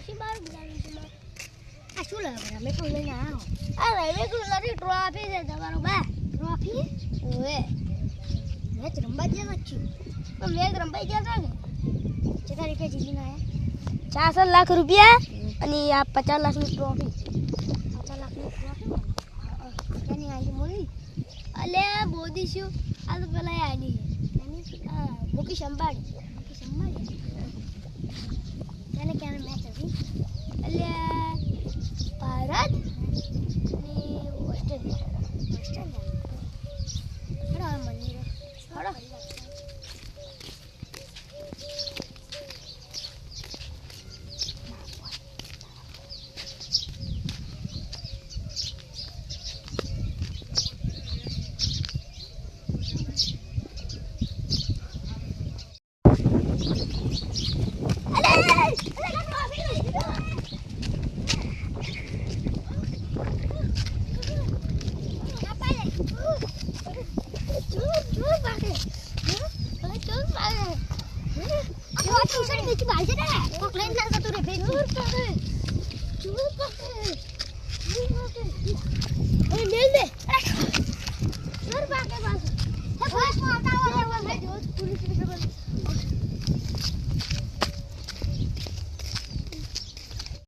શું બાર બગાડી છે આ શું લાગે અમે કોઈ લઈને આવો આ રેલવે કુલરની ટ્રોફી છે તમારો બા ટ્રોફી ઓએ મેચ રંબા જ્યાં છું તો મેચ રંબા જ્યાં છે કેટલા રૂપિયા જીતીને આયા 4 લાખ રૂપિયા અને આ 50 લાખની ટ્રોફી 50 લાખની ટ્રોફી કેની આજી મોરી અલે બોધી શું આ તો પેલા આની મુકેશ અંબાણી તેને ક્યારે મેચ હતી એટલે ભારત અને ઓસ્ટ્રેલિયા હડો મંદિર હડો